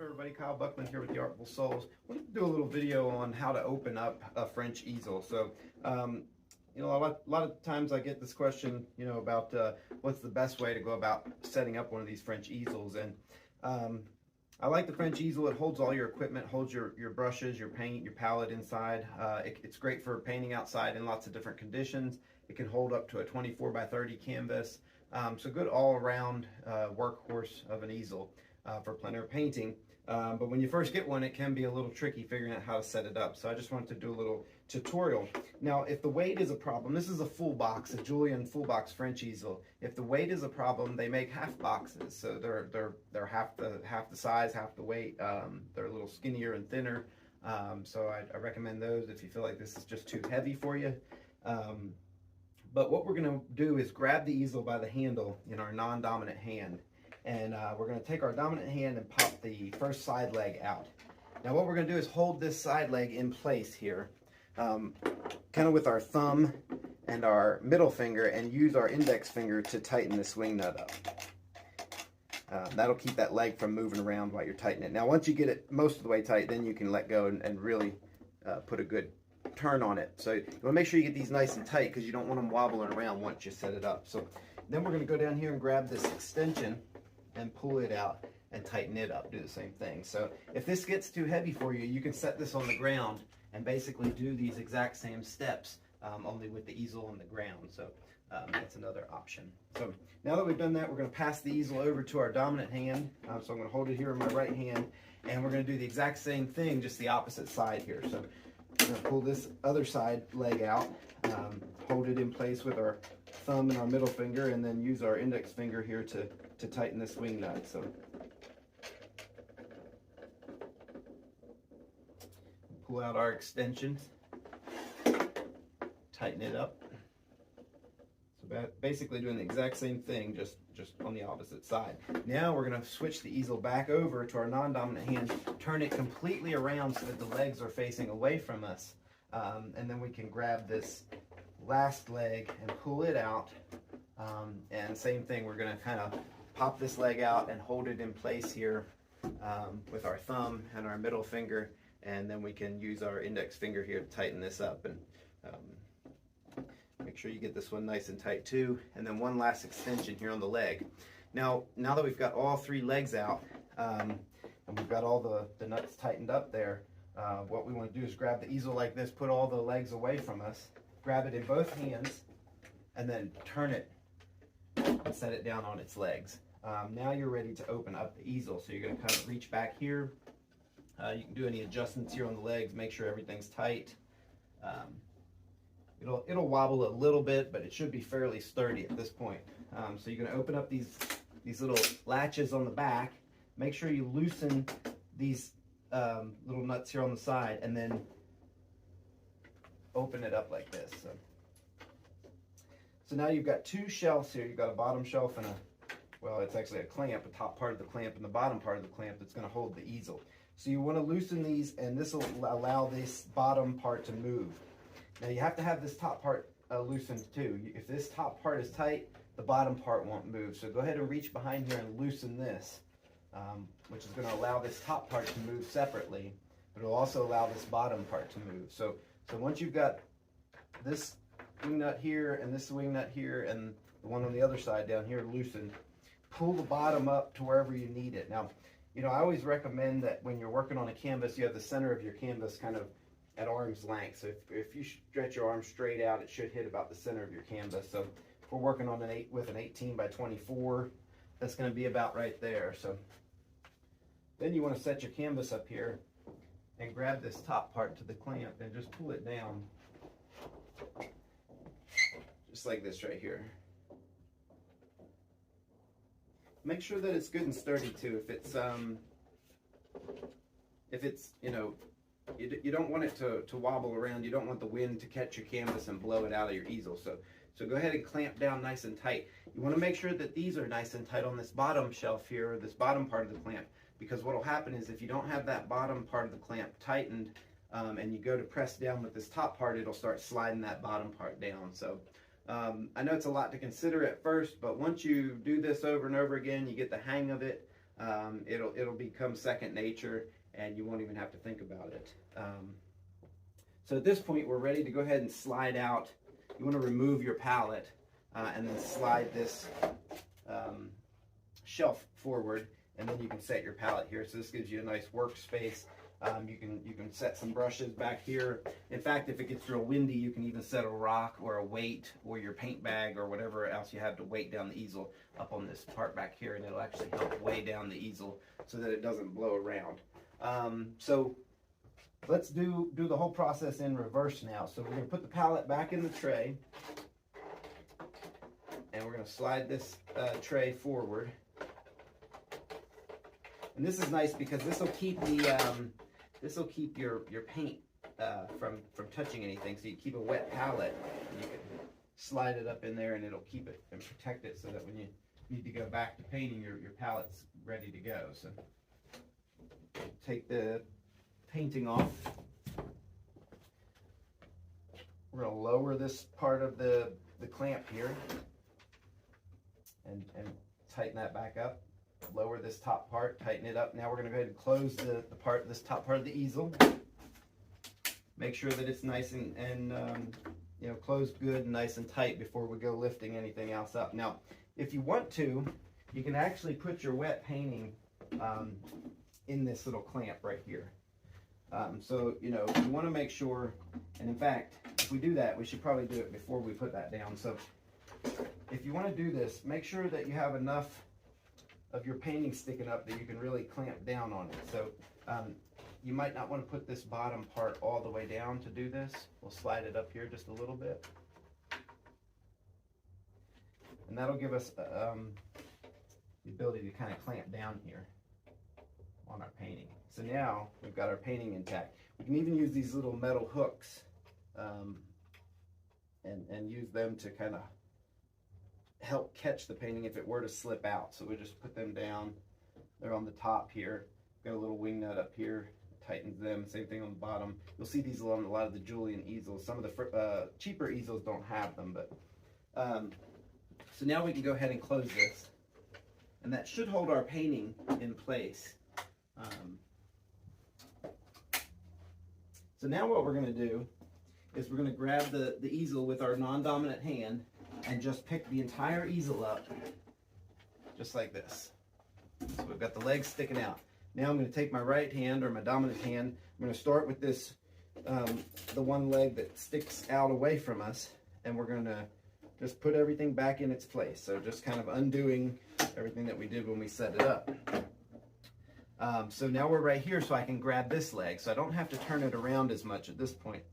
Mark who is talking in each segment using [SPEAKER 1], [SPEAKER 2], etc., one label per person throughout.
[SPEAKER 1] Everybody, Kyle Buckland here with the Artful Souls. I wanted to do a little video on how to open up a French easel. So, a lot of times I get this question, about what's the best way to go about setting up one of these French easels. And I like the French easel. It holds all your equipment, holds your brushes, your paint, your palette inside. It's great for painting outside in lots of different conditions. It can hold up to a 24 by 30 canvas. So good all-around workhorse of an easel for plein air painting. But when you first get one, it can be a little tricky figuring out how to set it up. So I just wanted to do a little tutorial. Now, if the weight is a problem, this is a full box, a Julian full box French easel. If the weight is a problem, they make half boxes. So they're half the size, half the weight. They're a little skinnier and thinner. So I recommend those if you feel like this is just too heavy for you. But what we're going to do is grab the easel by the handle in our non-dominant hand. And we're going to take our dominant hand and pop the first side leg out. Now what we're going to do is hold this side leg in place here, kind of with our thumb and our middle finger, and use our index finger to tighten the swing nut up. That'll keep that leg from moving around while you're tightening it. Now once you get it most of the way tight, then you can let go and really put a good turn on it. So you want to make sure you get these nice and tight because you don't want them wobbling around once you set it up. So then we're going to go down here and grab this extension and pull it out and tighten it up. Do the same thing. So if this gets too heavy for you, you can set this on the ground and basically do these exact same steps, only with the easel on the ground. So that's another option. So now that we've done that, we're going to pass the easel over to our dominant hand. So I'm going to hold it here in my right hand, and we're going to do the exact same thing, just the opposite side here. So we're going to pull this other side leg out, hold it in place with our thumb and our middle finger, and then use our index finger here to tighten the swing nut. So pull out our extension, tighten it up. So basically doing the exact same thing, just on the opposite side. Now we're going to switch the easel back over to our non-dominant hand, turn it completely around so that the legs are facing away from us, and then we can grab this last leg and pull it out. And same thing, we're going to kind of pop this leg out and hold it in place here with our thumb and our middle finger, and then we can use our index finger here to tighten this up. And make sure you get this one nice and tight too. And then one last extension here on the leg. Now that we've got all three legs out, and we've got all the nuts tightened up there, what we want to do is grab the easel like this, put all the legs away from us, grab it in both hands, and then turn it and set it down on its legs. Now you're ready to open up the easel. So you're going to kind of reach back here. You can do any adjustments here on the legs, make sure everything's tight. It'll wobble a little bit, but it should be fairly sturdy at this point. So you're going to open up these little latches on the back. Make sure you loosen these little nuts here on the side, and then open it up like this. So now you've got two shelves here. You've got a bottom shelf and it's actually a clamp, a top part of the clamp and the bottom part of the clamp that's going to hold the easel. So you want to loosen these, and this will allow this bottom part to move. Now you have to have this top part loosened too. If this top part is tight, the bottom part won't move. So go ahead and reach behind here and loosen this, which is going to allow this top part to move separately, but it will also allow this bottom part to move. So once you've got this swing nut here and this swing nut here and the one on the other side down here loosened, pull the bottom up to wherever you need it. Now, I always recommend that when you're working on a canvas, you have the center of your canvas kind of at arm's length. So if you stretch your arm straight out, it should hit about the center of your canvas. So if we're working on with an 18 by 24, that's going to be about right there. So then you want to set your canvas up here and grab this top part to the clamp and just pull it down, just like this right here. Make sure that it's good and sturdy too. If it's you don't want it to wobble around. You don't want the wind to catch your canvas and blow it out of your easel. So go ahead and clamp down nice and tight. You want to make sure that these are nice and tight on this bottom shelf here, or this bottom part of the clamp, because what will happen is if you don't have that bottom part of the clamp tightened, and you go to press down with this top part, it'll start sliding that bottom part down. So I know it's a lot to consider at first, but once you do this over and over again, you get the hang of it. it'll become second nature, and you won't even have to think about it. So at this point, we're ready to go ahead and slide out. You want to remove your pallet and then slide this shelf forward, and then you can set your pallet here. So this gives you a nice workspace. You can set some brushes back here. In fact, if it gets real windy, you can even set a rock or a weight or your paint bag or whatever else you have to weight down the easel up on this part back here, and it'll actually help weigh down the easel so that it doesn't blow around. So let's do the whole process in reverse now. So we're going to put the pallet back in the tray, and we're going to slide this tray forward. And this is nice because this will keep your paint from touching anything. So you keep a wet pallet, and you can slide it up in there, and it'll keep it and protect it so that when you need to go back to painting, your palette's ready to go. So take the painting off. We're going to lower this part of the clamp here and tighten that back up. Lower this top part, tighten it up. Now we're going to go ahead and close this top part of the easel. Make sure that it's nice and closed good and nice and tight before we go lifting anything else up. Now, if you want to, you can actually put your wet painting in this little clamp right here. So you want to make sure, and in fact, if we do that, we should probably do it before we put that down. So if you want to do this, make sure that you have enough of your painting sticking up that you can really clamp down on it. So you might not want to put this bottom part all the way down to do this. We'll slide it up here just a little bit. And that'll give us the ability to kind of clamp down here on our painting. So now we've got our painting intact. We can even use these little metal hooks and use them to kind of help catch the painting if it were to slip out. So we just put them down. They're on the top here. Got a little wing nut up here, tightens them. Same thing on the bottom. You'll see these on a lot of the Julian easels. Some of the cheaper easels don't have them, but so now we can go ahead and close this, and that should hold our painting in place. So now what we're going to do is we're going to grab the easel with our non-dominant hand and just pick the entire easel up, just like this. So we've got the legs sticking out. Now I'm going to take my right hand, or my dominant hand. I'm going to start with this, the one leg that sticks out away from us, and we're going to just put everything back in its place. So just kind of undoing everything that we did when we set it up. So now we're right here, so I can grab this leg, so I don't have to turn it around as much at this point.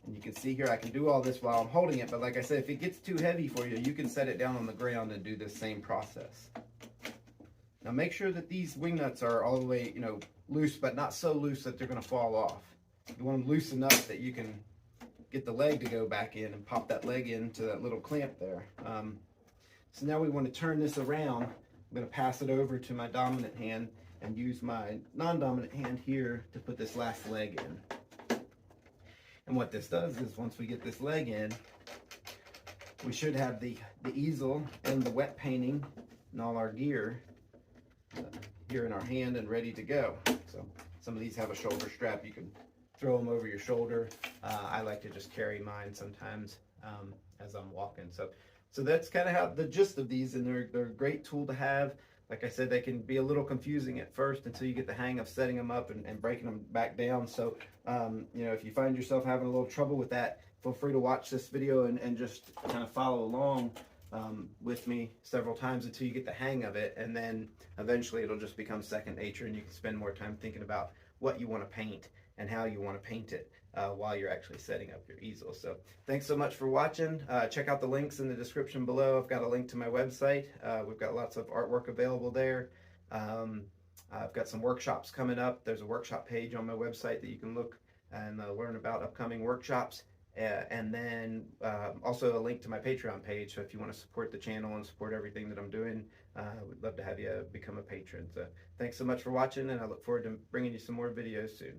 [SPEAKER 1] And you can see here I can do all this while I'm holding it, but like I said, if it gets too heavy for you, you can set it down on the ground and do the same process. Now make sure that these wing nuts are all the way, loose, but not so loose that they're going to fall off. You want them loose enough that you can get the leg to go back in and pop that leg into that little clamp there. So now we want to turn this around. I'm going to pass it over to my dominant hand and use my non-dominant hand here to put this last leg in. And what this does is once we get this leg in, we should have the easel and the wet painting and all our gear here in our hand and ready to go. So some of these have a shoulder strap. You can throw them over your shoulder. I like to just carry mine sometimes as I'm walking. So that's kind of how the gist of these, and they're a great tool to have. Like I said, they can be a little confusing at first until you get the hang of setting them up and breaking them back down. So, if you find yourself having a little trouble with that, feel free to watch this video and just kind of follow along with me several times until you get the hang of it. And then eventually it'll just become second nature, and you can spend more time thinking about what you want to paint and how you want to paint it while you're actually setting up your easel. So thanks so much for watching. Check out the links in the description below. I've got a link to my website. We've got lots of artwork available there. I've got some workshops coming up. There's a workshop page on my website that you can look and learn about upcoming workshops. And then also a link to my Patreon page. So if you want to support the channel and support everything that I'm doing, we'd love to have you become a patron. So thanks so much for watching, and I look forward to bringing you some more videos soon.